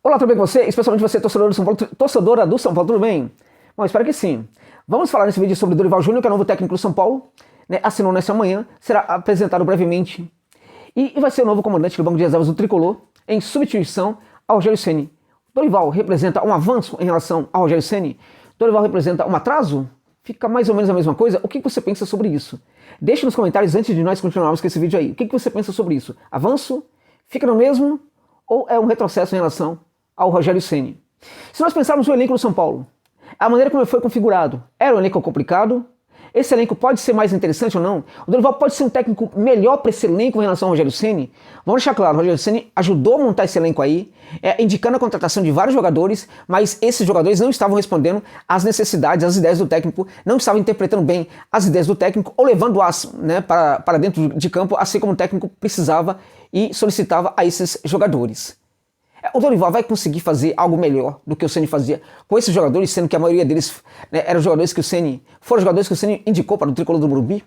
Olá, tudo bem com você? Especialmente você, torcedor do São Paulo, torcedora do São Paulo, tudo bem? Bom, espero que sim. Vamos falar nesse vídeo sobre Dorival Júnior, que é o novo técnico do São Paulo, né? Assinou nessa manhã, será apresentado brevemente e vai ser o novo comandante do banco de reservas do Tricolor, em substituição ao Rogério Ceni. Dorival representa um avanço em relação ao Rogério Ceni? Dorival representa um atraso? Fica mais ou menos a mesma coisa? O que você pensa sobre isso? Deixe nos comentários antes de nós continuarmos com esse vídeo aí. O que você pensa sobre isso? Avanço? Fica no mesmo? Ou é um retrocesso em relação ao Rogério Ceni? Se nós pensarmos no elenco do São Paulo, a maneira como ele foi configurado, era um elenco complicado? Esse elenco pode ser mais interessante ou não? O Dorival pode ser um técnico melhor para esse elenco em relação ao Rogério Ceni? Vamos deixar claro, o Rogério Ceni ajudou a montar esse elenco aí, indicando a contratação de vários jogadores, mas esses jogadores não estavam respondendo às necessidades, às ideias do técnico, não estavam interpretando bem as ideias do técnico ou levando-as, né, para dentro de campo, assim como o técnico precisava e solicitava a esses jogadores. O Dorival vai conseguir fazer algo melhor do que o Ceni fazia com esses jogadores, sendo que a maioria deles, né, eram jogadores que o Ceni, foram jogadores que o Ceni indicou para o Tricolor do Morumbi?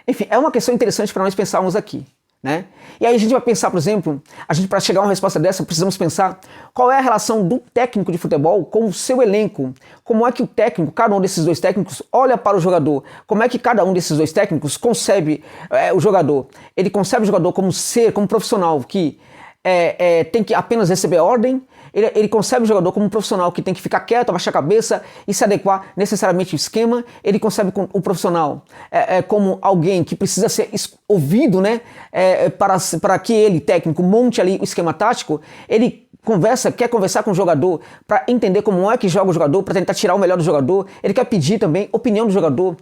Enfim, é uma questão interessante para nós pensarmos aqui, né? E aí a gente vai pensar, por exemplo, para chegar a uma resposta dessa, precisamos pensar qual é a relação do técnico de futebol com o seu elenco. Como é que o técnico, cada um desses dois técnicos, olha para o jogador? Como é que cada um desses dois técnicos concebe o jogador? Ele concebe o jogador como ser, como profissional que tem que apenas receber ordem? Ele concebe o jogador como um profissional que tem que ficar quieto, abaixar a cabeça e se adequar necessariamente ao esquema? Ele concebe o profissional como alguém que precisa ser ouvido, né, para que ele, técnico, monte ali o esquema tático? Ele quer conversar com o jogador para entender como é que joga o jogador, para tentar tirar o melhor do jogador. Ele quer pedir também opinião do jogador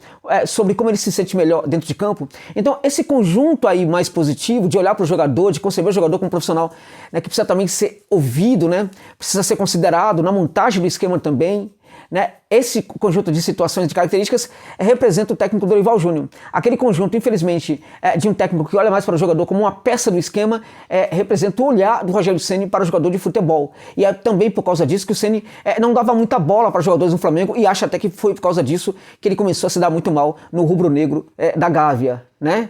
sobre como ele se sente melhor dentro de campo. Então, esse conjunto aí mais positivo de olhar para o jogador, de conceber o jogador como profissional, né, que precisa também ser ouvido, né, precisa ser considerado na montagem do esquema também, né? Esse conjunto de situações, de características, representa o técnico Dorival Júnior. Aquele conjunto, infelizmente, de um técnico que olha mais para o jogador como uma peça do esquema, representa o olhar do Rogério Ceni para o jogador de futebol. E é também por causa disso que o Ceni não dava muita bola para os jogadores do Flamengo, e acha até que foi por causa disso que ele começou a se dar muito mal no rubro-negro da Gávea, né?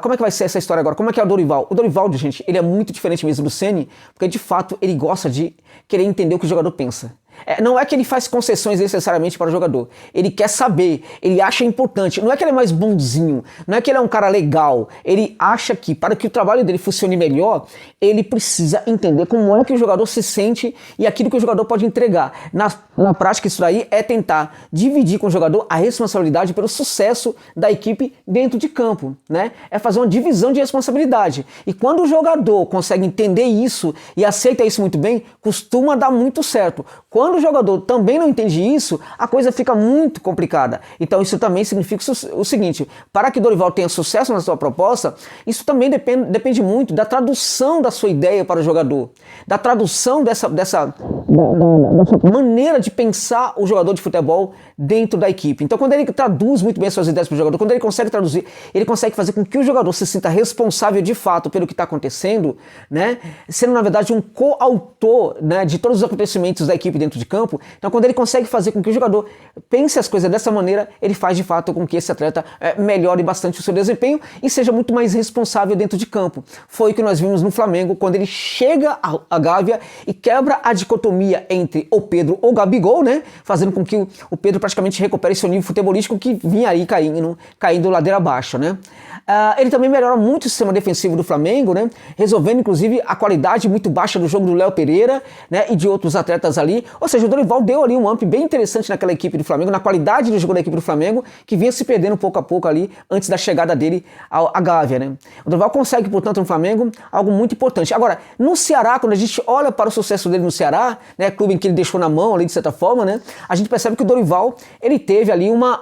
Como é que vai ser essa história agora? Como é que é o Dorival? O Dorival, gente, ele é muito diferente mesmo do Ceni, porque de fato ele gosta de querer entender o que o jogador pensa. Não é que ele faz concessões necessariamente para o jogador. Ele quer saber, ele acha importante. Não é que ele é mais bonzinho, não é que ele é um cara legal. Ele acha que para que o trabalho dele funcione melhor, ele precisa entender como é que o jogador se sente e aquilo que o jogador pode entregar. Na prática, isso daí é tentar dividir com o jogador a responsabilidade pelo sucesso da equipe dentro de campo, né? É fazer uma divisão de responsabilidade. E quando o jogador consegue entender isso e aceita isso muito bem, costuma dar muito certo. Quando o jogador também não entende isso, a coisa fica muito complicada. Então isso também significa o seguinte: para que Dorival tenha sucesso na sua proposta, isso também depende muito da tradução da sua ideia para o jogador, da tradução dessa maneira de pensar o jogador de futebol dentro da equipe. Então quando ele traduz muito bem as suas ideias para o jogador, quando ele consegue traduzir, ele consegue fazer com que o jogador se sinta responsável de fato pelo que está acontecendo, né? Sendo na verdade um coautor, né, de todos os acontecimentos da equipe dentro de campo. Então quando ele consegue fazer com que o jogador pense as coisas dessa maneira, ele faz de fato com que esse atleta melhore bastante o seu desempenho e seja muito mais responsável dentro de campo. Foi o que nós vimos no Flamengo quando ele chega à Gávea e quebra a dicotomia entre o Pedro ou o Gabigol, né, fazendo com que o Pedro praticamente recupere seu nível futebolístico que vinha aí caindo ladeira abaixo, né. Ele também melhora muito o sistema defensivo do Flamengo, né, resolvendo inclusive a qualidade muito baixa do jogo do Léo Pereira, né, e de outros atletas ali. Ou seja, o Dorival deu ali um up bem interessante naquela equipe do Flamengo, na qualidade do jogo da equipe do Flamengo, que vinha se perdendo pouco a pouco ali antes da chegada dele à Gávea, né. O Dorival consegue, portanto, no Flamengo algo muito importante. Agora, no Ceará, quando a gente olha para o sucesso dele no Ceará, né, clube em que ele deixou na mão ali de certa forma, né, a gente percebe que o Dorival, ele teve ali uma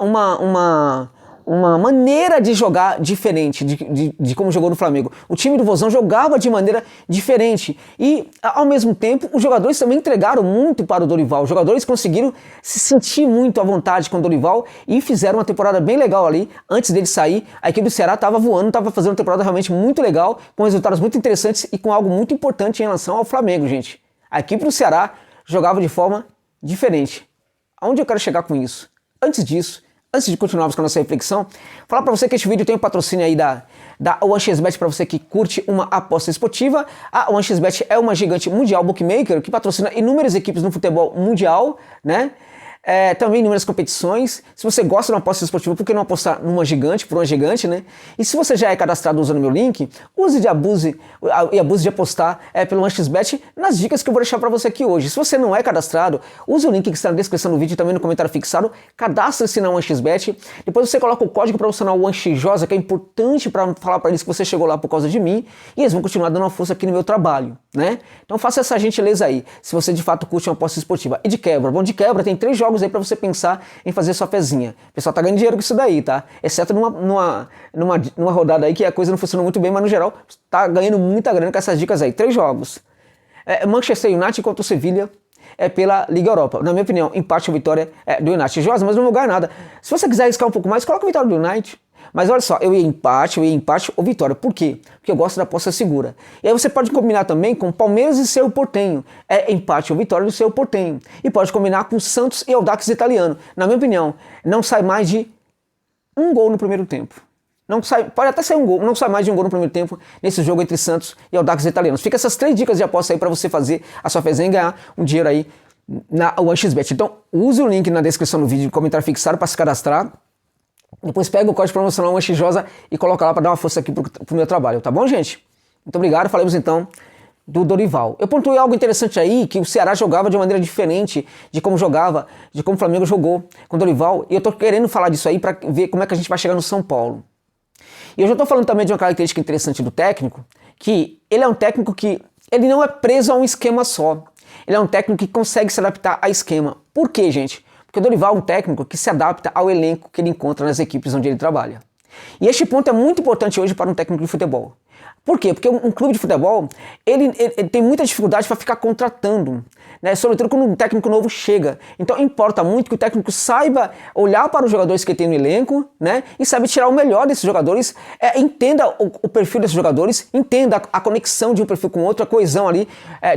maneira de jogar diferente de como jogou no Flamengo. O time do Vozão jogava de maneira diferente e, ao mesmo tempo, os jogadores também entregaram muito para o Dorival. Os jogadores conseguiram se sentir muito à vontade com o Dorival e fizeram uma temporada bem legal ali. Antes dele sair, a equipe do Ceará estava voando, estava fazendo uma temporada realmente muito legal, com resultados muito interessantes e com algo muito importante em relação ao Flamengo, gente. A equipe do Ceará jogava de forma diferente. Aonde eu quero chegar com isso? Antes disso, Antes de continuarmos com a nossa reflexão, falar para você que este vídeo tem um patrocínio aí da 1xBet para você que curte uma aposta esportiva. A 1xBet é uma gigante mundial bookmaker que patrocina inúmeras equipes no futebol mundial, né? Também inúmeras competições. Se você gosta de uma aposta esportiva, por que não apostar numa gigante, por uma gigante, né? E se você já é cadastrado usando meu link, abuse de apostar pelo 1xBet nas dicas que eu vou deixar para você aqui hoje. Se você não é cadastrado, use o link que está na descrição do vídeo e também no comentário fixado, cadastre-se na 1xBet, depois você coloca o código promocional 1xJosa, que é importante para falar para eles que você chegou lá por causa de mim, e eles vão continuar dando uma força aqui no meu trabalho, né? Então faça essa gentileza aí, se você de fato curte uma aposta esportiva. E de quebra, bom, de quebra tem 3 jogos aí para você pensar em fazer sua fezinha. O pessoal tá ganhando dinheiro com isso daí, tá? Exceto numa rodada aí que a coisa não funcionou muito bem, mas no geral tá ganhando muita grana com essas dicas aí. 3 jogos. Manchester United contra o Sevilha pela Liga Europa. Na minha opinião, empate ou vitória do United. Josa, mas não vou ganhar nada. Se você quiser arriscar um pouco mais, coloca a vitória do United. Mas olha só, eu ia empate ou vitória. Por quê? Porque eu gosto da aposta segura. E aí você pode combinar também com Palmeiras e Cerro Porteño. Empate ou vitória do Cerro Porteño. E pode combinar com Santos e Audax Italiano. Na minha opinião, não sai mais de 1 gol no primeiro tempo. Pode até sair 1 gol, não sai mais de 1 gol no primeiro tempo nesse jogo entre Santos e Audax Italianos. Fica essas 3 dicas de aposta aí para você fazer a sua fezinha e ganhar um dinheiro aí na 1xBet. Então use o link na descrição do vídeo, no comentário fixado para se cadastrar. Depois pega o código promocional 1xJosa e coloca lá para dar uma força aqui pro meu trabalho, tá bom, gente? Muito obrigado, falamos então do Dorival. Eu pontuei algo interessante aí, que o Ceará jogava de maneira diferente de como jogava, de como o Flamengo jogou com o Dorival, e eu tô querendo falar disso aí para ver como é que a gente vai chegar no São Paulo. E eu já tô falando também de uma característica interessante do técnico, que ele é um técnico que ele não é preso a um esquema só. Ele é um técnico que consegue se adaptar a esquema. Por quê, gente? Porque o Dorival é um técnico que se adapta ao elenco que ele encontra nas equipes onde ele trabalha. E este ponto é muito importante hoje para um técnico de futebol. Por quê? Porque um clube de futebol, ele tem muita dificuldade para ficar contratando, né? Sobretudo quando um técnico novo chega. Então importa muito que o técnico saiba olhar para os jogadores que ele tem no elenco, né? E saiba tirar o melhor desses jogadores, entenda o perfil desses jogadores, entenda a conexão de um perfil com o outro, a coesão ali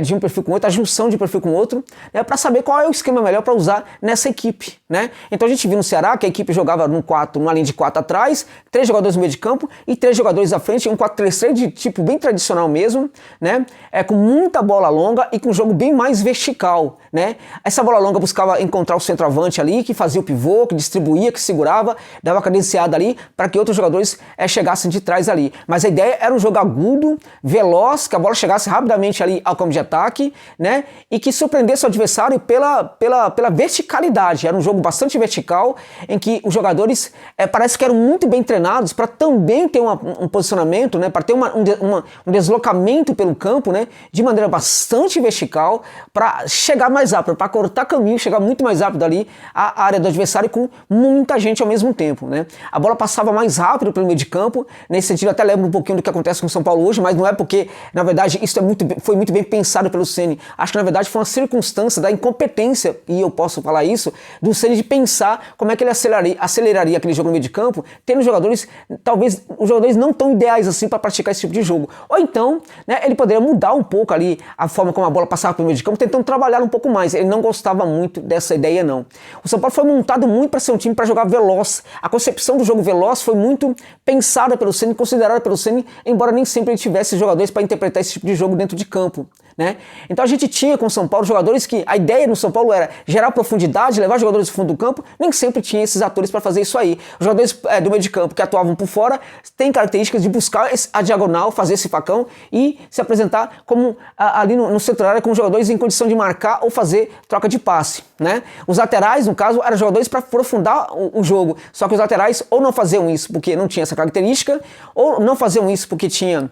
de um perfil com o outro, a junção de um perfil com o outro, né? Para saber qual é o esquema melhor para usar nessa equipe, né? Então a gente viu no Ceará que a equipe jogava numa linha de 4 atrás, 3 jogadores no meio de campo e 3 jogadores à frente, um 4-3-3 de tipo bem tradicional mesmo, né? Com muita bola longa e com um jogo bem mais vertical, né? Essa bola longa buscava encontrar o centroavante ali, que fazia o pivô, que distribuía, que segurava, dava cadenciada ali para que outros jogadores chegassem de trás ali. Mas a ideia era um jogo agudo, veloz, que a bola chegasse rapidamente ali ao campo de ataque, né? E que surpreendesse o adversário pela verticalidade. Era um jogo bastante vertical, em que os jogadores parece que eram muito bem treinados para também ter um posicionamento, né? Para ter um deslocamento pelo campo, né? De maneira bastante vertical, para chegar mais rápido, para cortar caminho, chegar muito mais rápido ali à área do adversário com muita gente ao mesmo tempo, né? A bola passava mais rápido pelo meio de campo, nesse sentido até lembra um pouquinho do que acontece com o São Paulo hoje, mas não é porque, na verdade, isso foi muito bem pensado pelo Ceni. Acho que, na verdade, foi uma circunstância da incompetência, e eu posso falar isso, do Ceni de pensar como é que ele aceleraria aquele jogo no meio de campo, tendo jogadores, talvez, os jogadores não tão ideais assim para praticar esse tipo de jogo. Ou então, né, ele poderia mudar um pouco ali a forma como a bola passava pelo meio de campo, tentando trabalhar um pouco mais. Ele não gostava muito dessa ideia, não. O São Paulo foi montado muito para ser um time para jogar veloz. A concepção do jogo veloz foi muito pensada pelo Ceni, considerada pelo Ceni, embora nem sempre ele tivesse jogadores para interpretar esse tipo de jogo dentro de campo, né? Então a gente tinha com o São Paulo jogadores que a ideia no São Paulo era gerar profundidade, levar jogadores do fundo do campo, nem sempre tinha esses atores para fazer isso aí. Os jogadores do meio de campo que atuavam por fora têm características de buscar a diagonal, fazer esse facão e se apresentar como ali no centro da área com jogadores em condição de marcar ou fazer troca de passe, né? Os laterais, no caso, eram jogadores para aprofundar o jogo, só que os laterais ou não faziam isso porque não tinha essa característica, ou não faziam isso porque tinha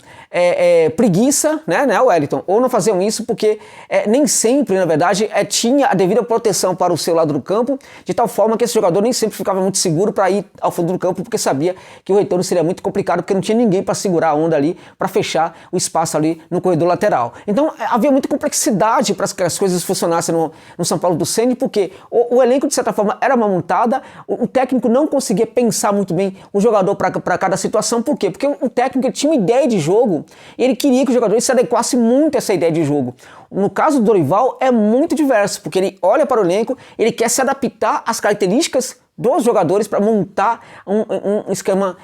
preguiça, né, Wellington, ou não faziam isso porque nem sempre, na verdade, tinha a devida proteção para o seu lado do campo, de tal forma que esse jogador nem sempre ficava muito seguro para ir ao fundo do campo, porque sabia que o retorno seria muito complicado, porque não tinha ninguém para segurar a onda ali, para fechar o espaço ali no corredor lateral. Então havia muita complexidade para que as coisas funcionassem no São Paulo do Ceni, porque o elenco, de certa forma, era uma montada, o técnico não conseguia pensar muito bem o jogador para cada situação. Por quê? Porque o técnico tinha uma ideia de jogo e ele queria que os jogadores se adequassem muito a essa ideia de jogo. No caso do Dorival é muito diverso, porque ele olha para o elenco, ele quer se adaptar às características dos jogadores para montar um esquema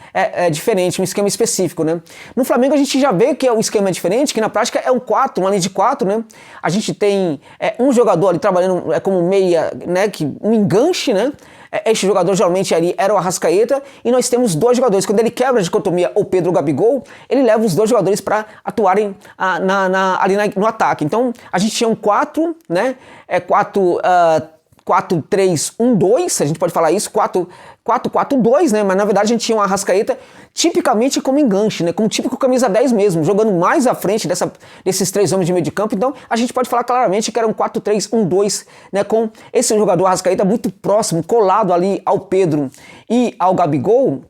diferente, um esquema específico, né? No Flamengo a gente já vê que o esquema é diferente, que na prática é um 4, uma linha de 4, né? A gente tem um jogador ali trabalhando como meia, né? Um enganche, né? Este jogador geralmente ali era o Arrascaeta, e nós temos dois jogadores. Quando ele quebra a dicotomia o Pedro Gabigol, ele leva os dois jogadores para atuarem ali no ataque. Então a gente tinha um 4, né? 4-3-1-2, a gente pode falar isso, 4-4-2, né? Mas na verdade a gente tinha um Arrascaeta tipicamente como enganche, né? Como típico camisa 10 mesmo, jogando mais à frente desses três homens de meio de campo. Então a gente pode falar claramente que era um 4-3-1-2, né? Com esse jogador Arrascaeta muito próximo, colado ali ao Pedro e ao Gabigol,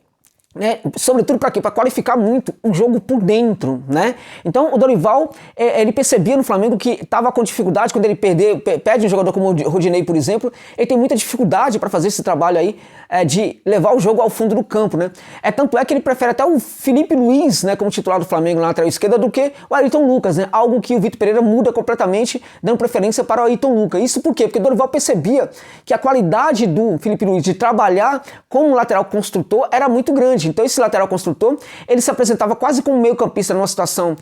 né? Sobretudo para quê? Para qualificar muito o jogo por dentro, né? Então o Dorival, ele percebia no Flamengo que estava com dificuldade quando ele perde um jogador como o Rodinei, por exemplo. Ele tem muita dificuldade para fazer esse trabalho aí de levar o jogo ao fundo do campo, né? Tanto é que ele prefere até o Felipe Luiz, né, como titular do Flamengo na lateral esquerda, do que o Ayrton Lucas, né? Algo que o Vitor Pereira muda completamente, dando preferência para o Ayrton Lucas. Isso por quê? Porque o Dorival percebia que a qualidade do Felipe Luiz de trabalhar como lateral construtor era muito grande. Então esse lateral construtor, ele se apresentava quase como meio campista numa situação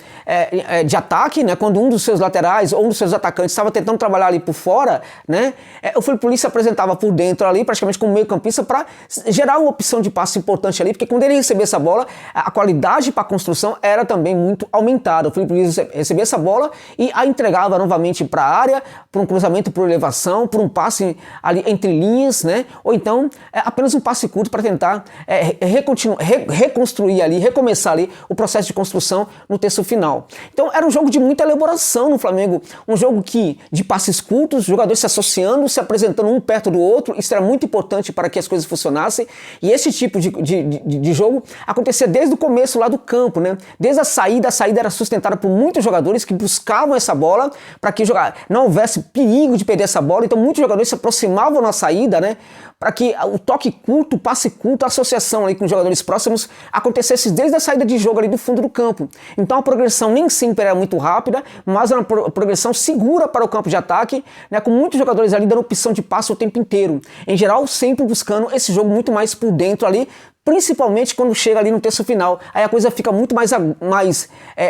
de ataque, né? Quando um dos seus laterais ou um dos seus atacantes estava tentando trabalhar ali por fora, né? O Felipe Luiz se apresentava por dentro ali, praticamente como meio campista, para gerar uma opção de passe importante ali, porque quando ele recebia essa bola, a qualidade para a construção era também muito aumentada. O Felipe Luiz recebia essa bola e a entregava novamente para a área, para um cruzamento por elevação, por um passe ali entre linhas, né? Ou então apenas um passe curto para tentar reconstruir ali, recomeçar ali o processo de construção no terço final. Então era um jogo de muita elaboração no Flamengo, um jogo de passes curtos, jogadores se associando, se apresentando um perto do outro. Isso era muito importante para que as coisas funcionassem, e esse tipo de jogo acontecia desde o começo lá do campo, né? Desde a saída era sustentada por muitos jogadores que buscavam essa bola para que não houvesse perigo de perder essa bola. Então muitos jogadores se aproximavam na saída, né? Para que o toque curto, o passe curto, a associação ali com os jogadores próximos acontecesse desde a saída de jogo ali do fundo do campo. Então a progressão nem sempre era muito rápida, mas era uma progressão segura para o campo de ataque, né, com muitos jogadores ali dando opção de passe o tempo inteiro. Em geral, sempre buscando esse jogo muito mais por dentro ali, principalmente quando chega ali no terço final. Aí a coisa fica muito mais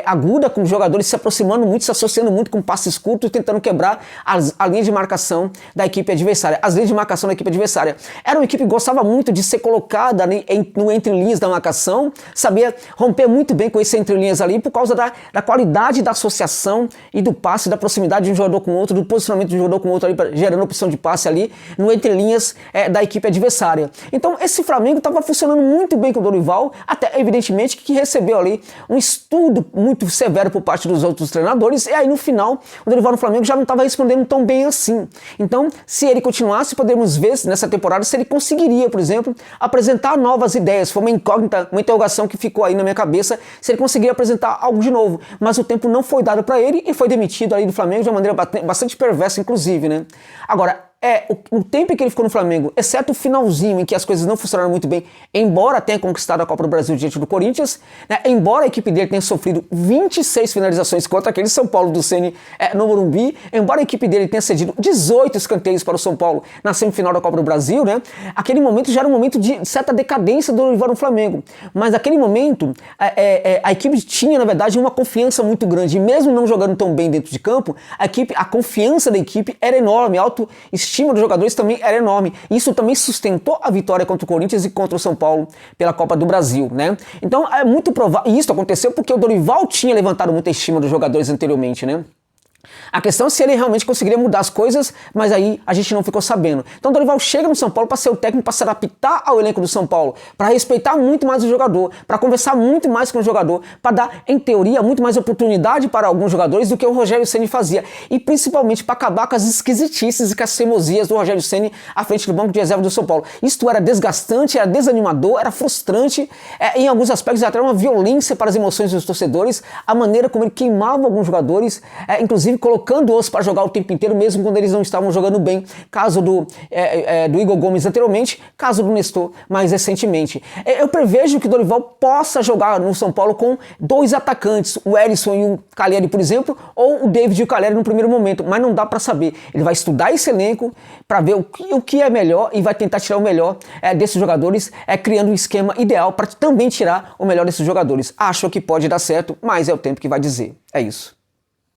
aguda, com os jogadores se aproximando muito, se associando muito com passes curtos, tentando quebrar a linha de marcação da equipe adversária, as linhas de marcação da equipe adversária. Era uma equipe que gostava muito de ser colocada ali no entre-linhas da marcação, sabia romper muito bem com esse entre-linhas ali, por causa da qualidade da associação e do passe, da proximidade de um jogador com o outro, do posicionamento de um jogador com o outro ali, gerando opção de passe ali no entre-linhas da equipe adversária. Então esse Flamengo estava funcionando muito bem com o Dorival, até evidentemente que recebeu ali um estudo muito severo por parte dos outros treinadores, e aí no final o Dorival no Flamengo já não estava respondendo tão bem assim. Então, se ele continuasse, poderíamos ver nessa temporada se ele conseguiria, por exemplo, apresentar novas ideias. Foi uma incógnita, uma interrogação que ficou aí na minha cabeça, se ele conseguiria apresentar algo de novo, mas o tempo não foi dado para ele e foi demitido ali do Flamengo de uma maneira bastante perversa, inclusive, né? Agora, o tempo em que ele ficou no Flamengo, exceto o finalzinho em que as coisas não funcionaram muito bem, embora tenha conquistado a Copa do Brasil diante do Corinthians, né, embora a equipe dele tenha sofrido 26 finalizações contra aquele São Paulo do Ceni no Morumbi, embora a equipe dele tenha cedido 18 escanteios para o São Paulo na semifinal da Copa do Brasil, né, aquele momento já era um momento de certa decadência do Dorival no Flamengo. Mas naquele momento, a equipe tinha, na verdade, uma confiança muito grande, e mesmo não jogando tão bem dentro de campo, a confiança da equipe era enorme, a autoestima dos jogadores também era enorme. Isso também sustentou a vitória contra o Corinthians e contra o São Paulo pela Copa do Brasil, né? Então é muito provável, e isso aconteceu porque o Dorival tinha levantado muita estima dos jogadores anteriormente, né? A questão é se ele realmente conseguiria mudar as coisas, mas aí a gente não ficou sabendo. Então o Dorival chega no São Paulo para ser o técnico, para se adaptar ao elenco do São Paulo, para respeitar muito mais o jogador, para conversar muito mais com o jogador, para dar, em teoria, muito mais oportunidade para alguns jogadores do que o Rogério Ceni fazia. E principalmente para acabar com as esquisitices e com as teimosias do Rogério Ceni à frente do banco de reserva do São Paulo. Isto era desgastante, era desanimador, era frustrante, em alguns aspectos até uma violência para as emoções dos torcedores, a maneira como ele queimava alguns jogadores, inclusive inclusive colocando-os para jogar o tempo inteiro, mesmo quando eles não estavam jogando bem. Caso do Igor Gomes anteriormente, caso do Nestor mais recentemente. Eu prevejo que o Dorival possa jogar no São Paulo com dois atacantes, o Erisson e o Calleri, por exemplo, ou o David e o Calleri no primeiro momento, mas não dá para saber. Ele vai estudar esse elenco para ver o que é melhor e vai tentar tirar o melhor desses jogadores, criando um esquema ideal para também tirar o melhor desses jogadores. Acho que pode dar certo, mas é o tempo que vai dizer. É isso.